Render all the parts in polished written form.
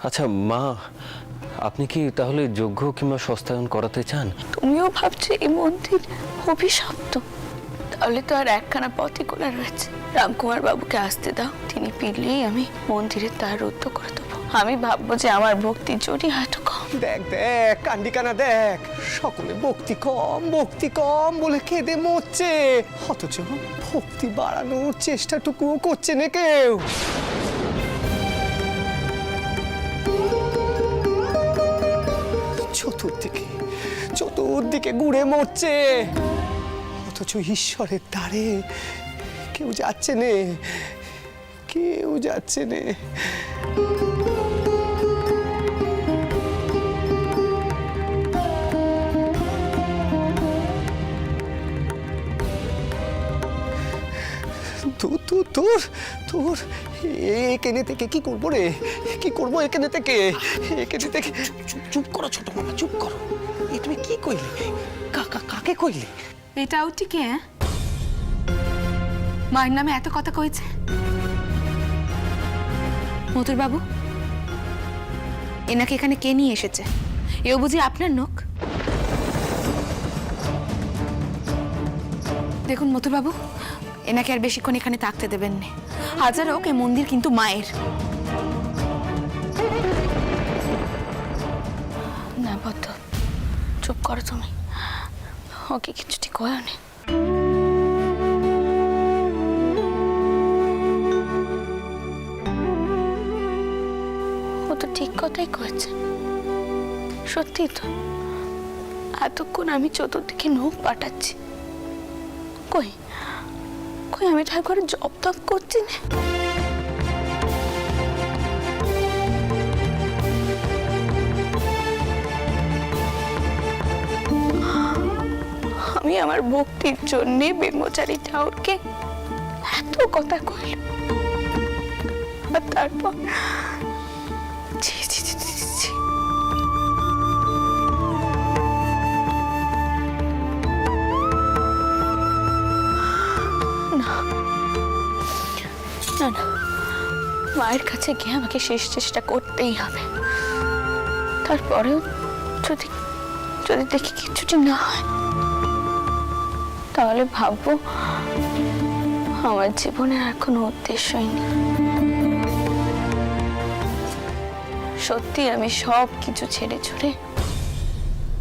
আচ্ছা মা, আপনি কি তাহলে যজ্ঞ কিংবা সস্তায়ন করাতে চান? তুমিও ভাবছো এই মন্দির অভিশপ্ত? তাহলে তো আর একখানা পথই খোলা রয়েছে। রামকুমার বাবুকে আসতে দাও, তিনি ফিরলেই আমি মন্দিরের দ্বার রুদ্ধ করে দেবো। আমি ভাববো যে আমার ভক্তি জড়ি হাঁটু কম। দেখ দেখ কান্ডিকানা দেখ, সকলে ভক্তি কম বলে কেঁদে মরছে, অথচ ভক্তি বাড়ানোর চেষ্টাটুকুও করছে না কেউ। চতুর্দিকে ঘুরে মরছে, অথচ ঈশ্বরের দ্বারে কেউ যাচ্ছে নে, কেউ যাচ্ছে নে। তোর এখানে থেকে কি করবো রে? কি করবো এখানে থেকে? চুপ করো ছোট মামা, চুপ করো। এ তুমি কি কইলে? কাকে কইলে? এটাও ঠিক, হ্যাঁ? মায়ের নামে এত কথা কইছে মথুর বাবু। এনাকে এখানে কে নিয়ে এসেছে? এও বুঝি আপনার নোক? দেখুন মথুর বাবু, এনাকে আর বেশিক্ষণ এখানে থাকতে দেবেন না। হাজার হোক এই মন্দির কিন্তু মায়ের। না বদ্ধ, চুপ করো তুমি, ওকে কিছু ঠিক হয় না। ও তো ঠিক কথাই কয়েছে, সত্যি তো। এতক্ষণ আমি চতুর্দিকে নখ পাঠাচ্ছি, কই কই আমি ঠাকুরের জপ তপ করছি না। আমি আমার ভক্তির জন্যে ব্রহ্মচারী ঠাকুরকে এত কথা কইল, আর তারপর ছি ছি ছি ছি ছি। না না না, মায়ের কাছে গিয়ে আমাকে শেষ চেষ্টা করতেই হবে। তারপরেও যদি যদি দেখি কিছুটি না হয়, তাহলে ভাববো আমার জীবনের আর কোনো উদ্দেশ্যই নেই। সত্যি আমি সব কিছু ছেড়ে ছুড়ে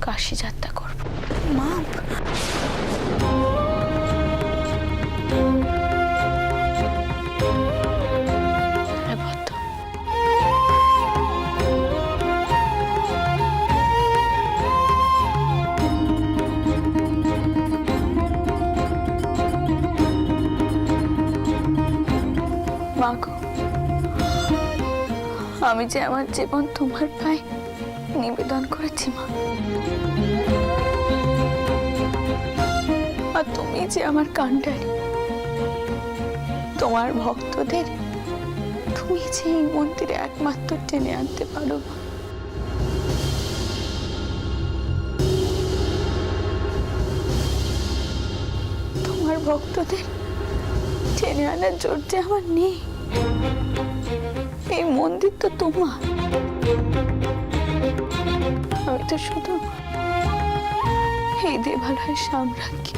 কাশি যাত্রা করবো। মা, মা গো, আমি যে আমার জীবন তোমার পায়ে নিবেদন করেছি মা, আর তুমি যে আমার কান্ডারি, তোমার ভক্তদের তুমি যে এই মন্দিরে একমাত্র টেনে আনতে পারো। তোমার ভক্তদের টেনে আনার জোর যে আমার নেই। এই মন্দির তো তোমার, আমি তো শুধু এই দেবালয়ের সাম্রাজ্ঞী।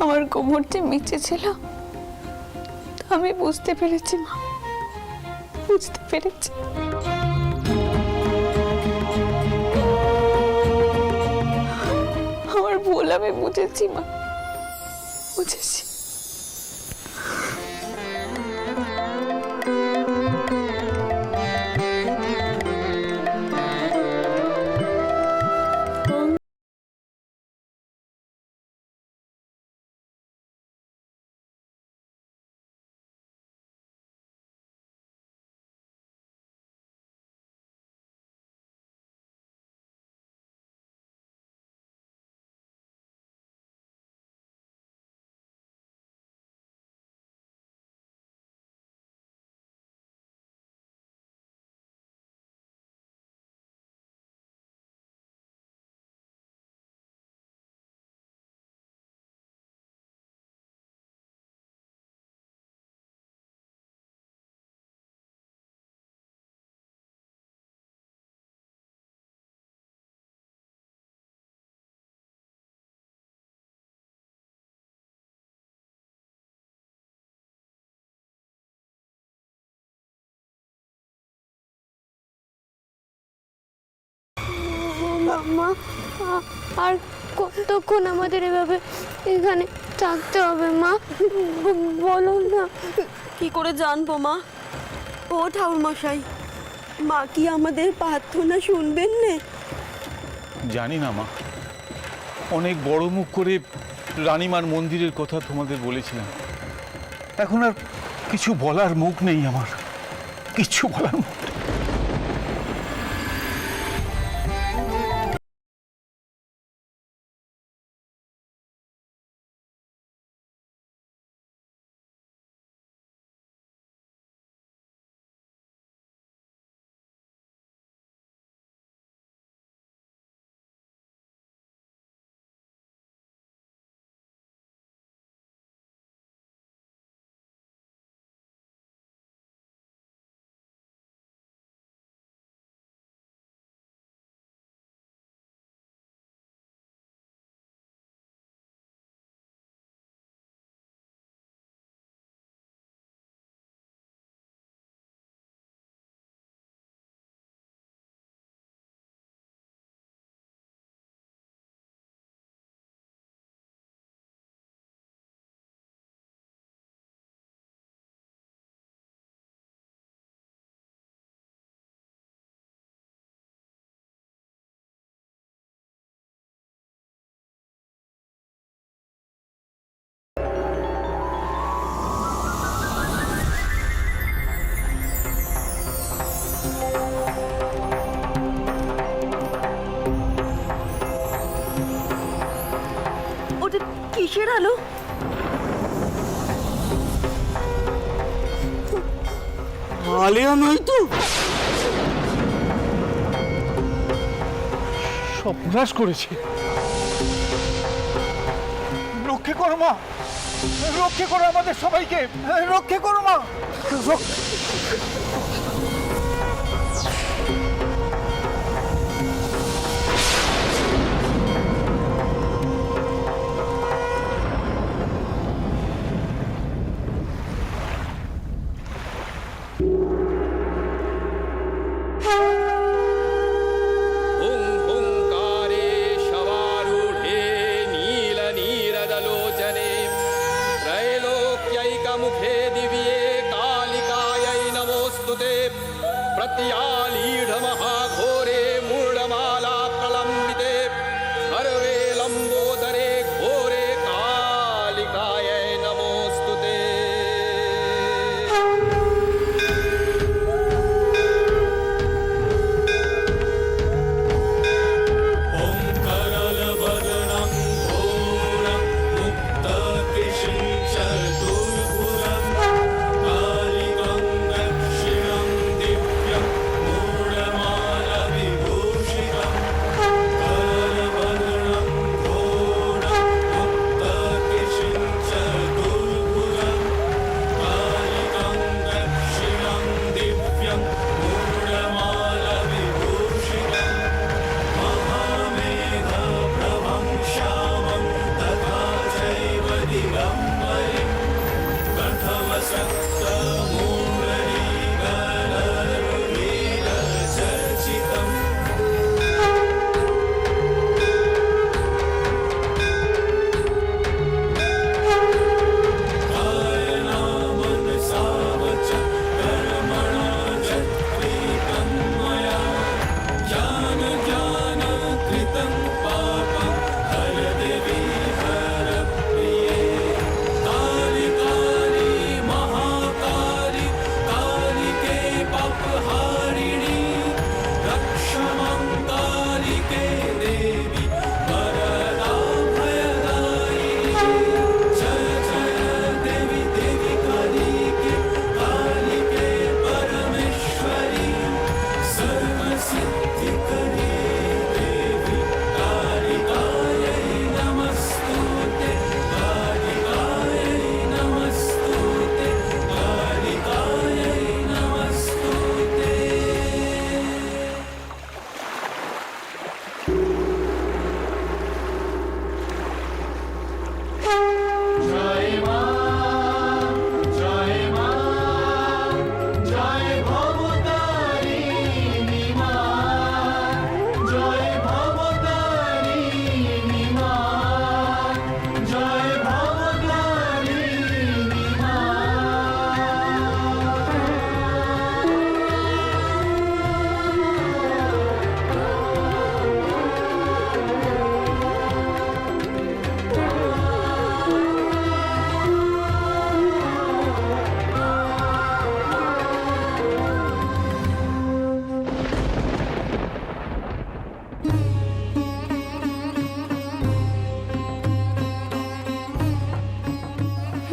আমার কোমর যে মিচে ছিল আমি বুঝতে পেরেছি মা, বুঝতে পেরেছি। আমার ভুল আমি বুঝেছি মা, বুঝেছি। মা আর কতক্ষণ আমাদের এভাবে এখানে থাকতে হবে মা? বলো না। কি করে জানবো মা? ও ঠাকুর মশাই, মা কি আমাদের প্রার্থনা শুনবেন না? জানি না মা, অনেক বড় মুখ করে রানীমার মন্দিরের কথা তোমাদের বলেছিলাম। এখন আর কিছু বলার মুখ নেই আমার, কিছু বলার মুখ নেই। ওটা কিসের আলো? আলেয়া নয় তো? সর্বনাশ করেছে। রক্ষে করো মা, রক্ষে করো আমাদের সবাইকে, রক্ষে করো মা। हुङ्कारे शवारूढे नीलनीरदलोचने त्रैलोक्यैकमुखे दिव्ये कालिकायै नमोऽस्तु ते। प्रत्यालीढमहाघोरे मूढमाला प्रलम्बिते सर्वे लम्बोदरे घोरे कालिकायै नमोऽस्तु ते।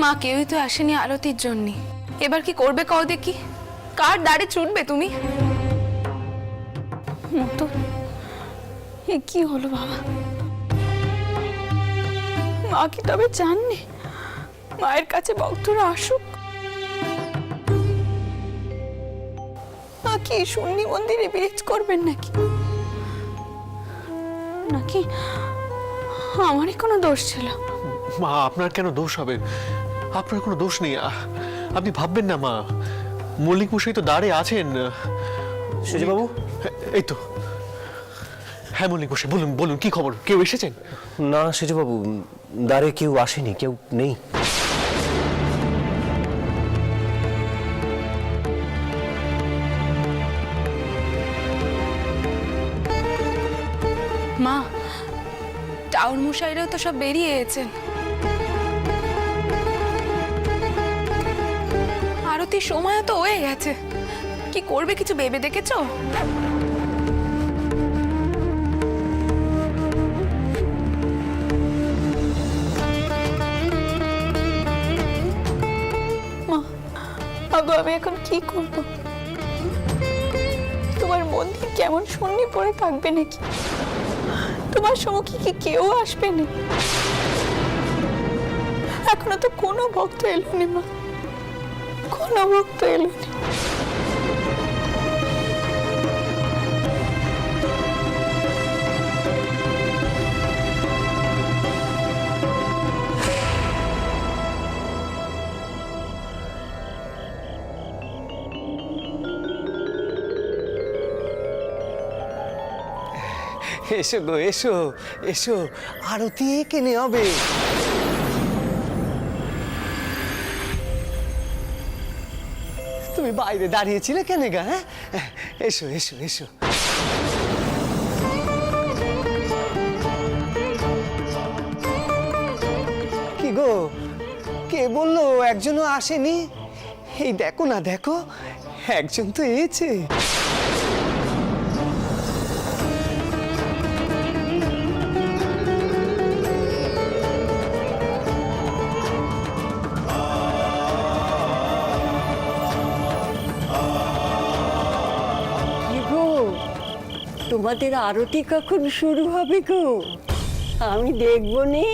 মা কেউই তো আসেনি আরতির জন্য, এবার কি করবে কও দেখি? কার দাঁড়ে ছুটবে তুমি? মতো এ কি হলো বাবা? মা কি তবে জাননি মায়ের কাছে ভক্তরা আসুক? মা কি শূন্যি মন্দিরে বিরাজ করবেন নাকি? নাকি আমারই কোনো দোষ ছিল? মা, আপনার কেন দোষ হবে? আপনার কোনো দোষ নেই। আপনি ভাববেন না মা, মল্লিক মশাই তো দাঁড়িয়ে আছেন। সুজিবাবু, এই তো। হ্যাঁ মল্লিক মশাই, বলুন বলুন, কি খবর? কেউ এসেছেন? না সুজিবাবু, দ্বারে কেউ আসেনি, কেউ নেই। মা, টাউন মশাইরাও তো সব বেরিয়ে এসেছেন। আরতির সময় তো হয়ে গেছে, কি করবে কিছু ভেবে দেখেছো? মা, আমি এখন কি করব? তোমার মন্দির কেমন শূন্যে পড়ে থাকবে নাকি? তোমার সম্মুখে কি কেউ আসবে না? এখনো তো কোনো ভক্ত এলো না মা, কোনো ভক্ত এলো না। এসো গো, এসো এসো, আরতি কেনে হবে। তুমি বাইরে দাঁড়িয়েছিলে কেন গা? হ্যাঁ, এসো এসো এসো। কি গো, কে বললো একজনও আসেনি? এই দেখো না, দেখো একজন তো এসেছে। কি গো, তোমাদের আরতি কখন শুরু হবে গো? আমি দেখবো নে।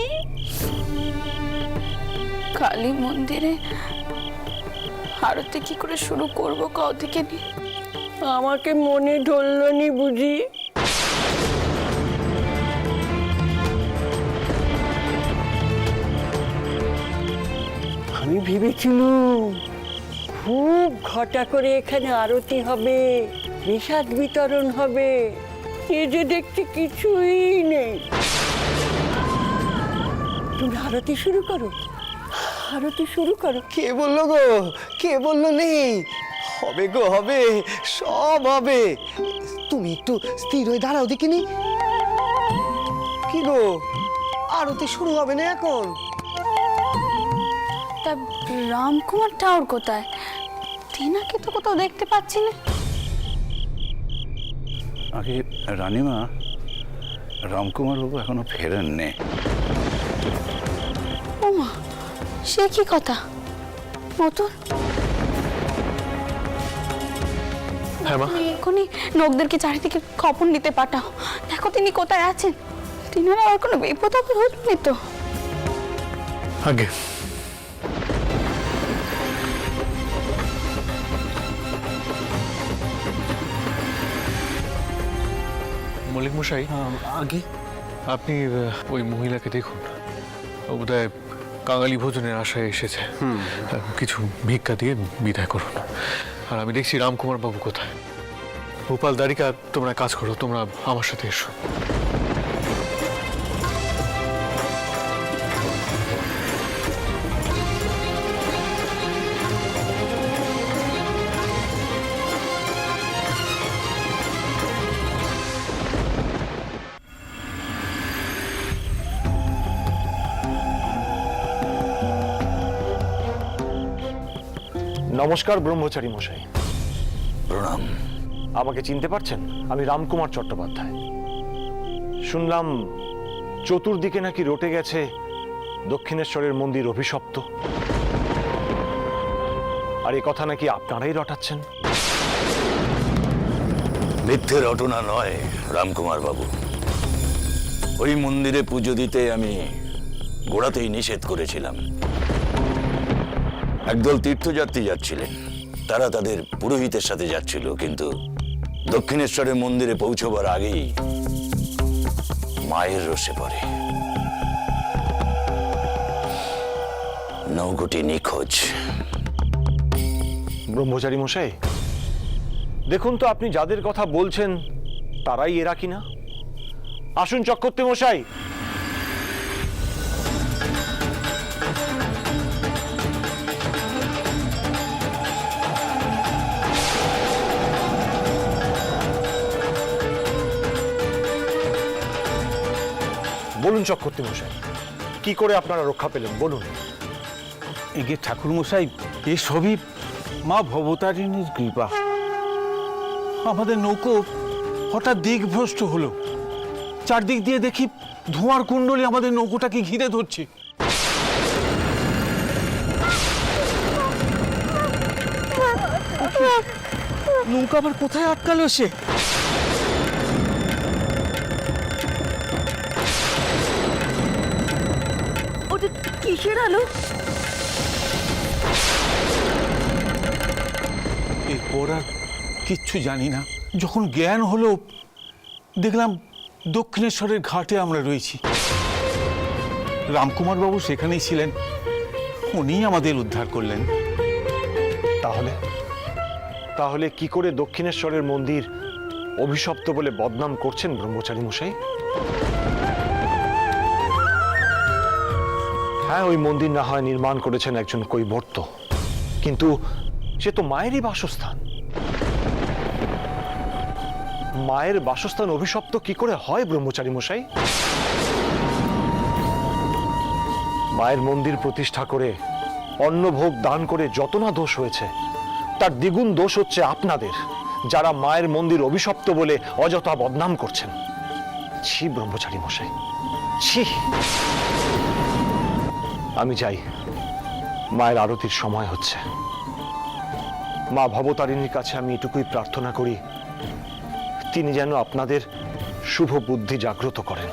কালী মন্দিরে আরতি কি করে শুরু করবো কও থেকে নি? আমাকে মনে ধরলো নি বুঝি? আমি ভেবেছিলুম খুব ঘটা করে এখানে আরতি হবে, প্রসাদ বিতরণ হবে। এ যে দেখছি কিছুই নেই। তুমি আরতি শুরু করো, আরতি শুরু করো। কে বললো গো? কে বললো নেই? হবে গো, হবে, সব হবে। তুমি একটু স্থির হয়ে দাঁড়াও দেখিনি। কি গো, আরতি শুরু হবে না এখন? তা রামকুমার টাওয়ার কোথায়? তিনাকে তো কোথাও দেখতে পাচ্ছি না। আগে রানীমা, রামকুমার বাবু এখনো ফেরেন নে। ওমা, সে কি কথা? মতন হ্যাঁ মা, তুমি এখনই লোকদেরকে চারিদিকে খবর নিতে পাঠাও, দেখো তিনি কোথায় আছেন। তিনারা আর কোনো বিপদ আপদ হয়নি তো? আগে মল্লিক মশাই, আগে আপনি ওই মহিলাকে দেখুন, ও বোধহয় কাঙালি ভোজনের আশায় এসেছে। কিছু ভিক্ষা দিয়ে বিদায় করুন। আর আমি দেখছি রামকুমার বাবু কোথায়। ভোপাল দ্বারিকা, তোমরা কাজ করো, তোমরা আমার সাথে এসো। নমস্কার ব্রহ্মচারী মশাই। প্রণাম। আমাকে চিনতে পারছেন? আমি রামকুমার চট্টোপাধ্যায়। শুনলাম চতুর্দিকে নাকি রটে গেছে দক্ষিণেশ্বরের মন্দির অভিশপ্ত। আর এ কথা নাকি আপনারাই রটাচ্ছেন। মিথ্যে রটনা নয় রামকুমার বাবু। ওই মন্দিরে পুজো দিতে আমি গোড়াতেই নিষেধ করেছিলাম। একদল তীর্থযাত্রী যাচ্ছিলেন, তারা তাদের পুরোহিতের সাথে যাচ্ছিল, কিন্তু দক্ষিণেশ্বরের মন্দিরে পৌঁছবার আগেই মায়ের রোষে পড়ে। নৌকোটি নিখোঁজ। ব্রহ্মচারী মশাই, দেখুন তো আপনি যাদের কথা বলছেন তারাই এরা কিনা। আসুন চক্রবর্তী মশাই। বলুন চক্রবর্তী মশাই, কি করে আপনারা রক্ষা পেলেন বলুন। এগে ঠাকুর মশাই, এ সবই মা ভবতারিণীর কৃপা। আমাদের নৌকো হঠাৎ দিকভ্রষ্ট হলো, চারদিক দিয়ে দেখি ধোঁয়ার কুণ্ডলী আমাদের নৌকোটাকে ঘিরে ধরছে। নৌকা আবার কোথায় আটকালো সে? ওটা কিসের আলো? এরপর আর কিচ্ছু জানি না। যখন জ্ঞান হলো দেখলাম দক্ষিণেশ্বরের ঘাটে আমরা রয়েছি। রামকুমার বাবু সেখানেই ছিলেন, উনিই আমাদের উদ্ধার করলেন। তাহলে তাহলে কি করে দক্ষিণেশ্বরের মন্দির অভিশপ্ত বলে বদনাম করছেন ব্রহ্মচারী মশাই? হ্যাঁ, ওই মন্দির না হয় নির্মাণ করেছেন একজন কৈবর্ত, কিন্তু সে তো মায়েরই বাসস্থান। মায়ের বাসস্থান অভিশপ্ত কি করে হয় ব্রহ্মচারী মশাই? মায়ের মন্দির প্রতিষ্ঠা করে অন্নভোগ দান করে যত না দোষ হয়েছে, তার দ্বিগুণ দোষ হচ্ছে আপনাদের, যারা মায়ের মন্দির অভিশপ্ত বলে অযথা বদনাম করছেন। ছি ব্রহ্মচারী মশাই, ছি। আমি যাই, মায়ের আরতির সময় হচ্ছে। মা ভবতারিণীর কাছে আমি এটুকুই প্রার্থনা করি, তিনি যেন আপনাদের শুভ বুদ্ধি জাগ্রত করেন।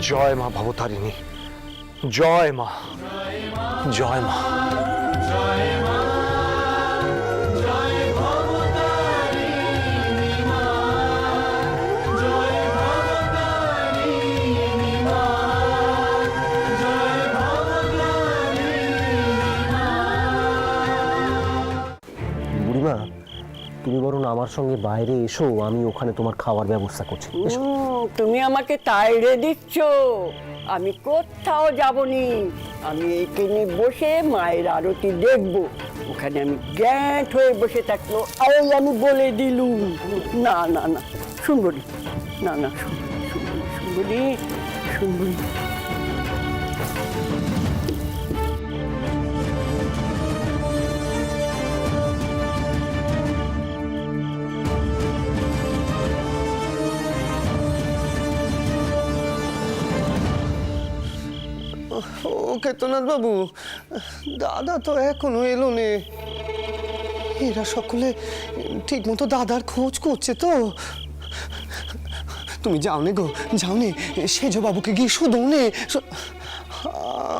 জয় মা ভবতারিণী, জয় মা, জয় মা। বুড়িমা, তুমি বরং আমার সঙ্গে বাইরে এসো, আমি ওখানে তোমার খাওয়ার ব্যবস্থা করছি। এসো। তুমি আমাকে তাইড়ে দিচ্ছ? আমি কোথাও যাবনি। আমি এইখানে বসে মায়ের আরতি দেখবো। ওখানে আমি গ্যাঁট হয়ে বসে থাকলো, আর আমি বলে দিলুম না না না, শুনবো নি, না না, শুনবো নি, শুনবো নি। ও কেতনাথ বাবু, দাদা তো এখনো এলো নে। এরা সকলে ঠিক মতো দাদার খোঁজ করছে তো। তুমি যাও নে গো, যাও নে, সেজ বাবুকে গিয়ে শুধু নে।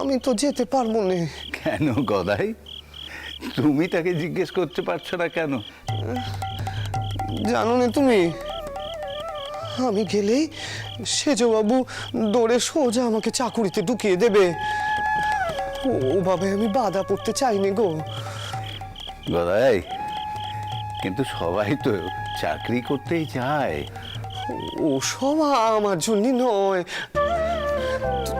আমি তো যেতে পারবো না। কেন গদাই, তুমি তাকে জিজ্ঞেস করতে পারছো না কেন? জানো না তুমি, আমি গেলেই সেজবাবু দৌড়ে সোজা আমাকে চাকুরিতে ঢুকিয়ে দেবে। ওভাবে আমি বাধা পড়তে চাইনি গো। গদাই, কিন্তু সবাই তো চাকরি করতেই চায়। ও সব আমার জন্য নয়।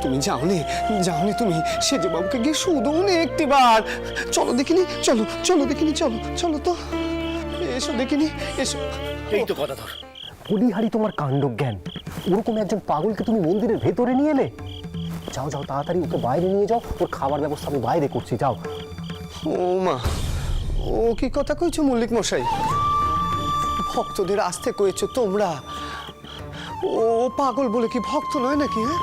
তুমি যাওনি, যাওনি তুমি সেজবাবুকে গিয়ে শুধু একটিবার। চলো দেখিনি, চলো চলো দেখিনি, চলো চলো তো, এসো দেখিনি, এসো। এই তো কথা ধর। বলিহারি তোমার কাণ্ডজ্ঞান। ওরকম একজন পাগলকে তুমি মন্দিরের ভেতরে নিয়ে এলে। যাও যাও, তাড়াতাড়ি ওকে বাইরে নিয়ে যাও, ওর খাবার ব্যবস্থা আমি বাইরে করছি, যাও। ও মা, ও কি কথা কইছো মল্লিক মশাই? ভক্তদের আসতে কয়েছো তোমরা। ও পাগল বলে কি ভক্ত নয় নাকি? হ্যাঁ,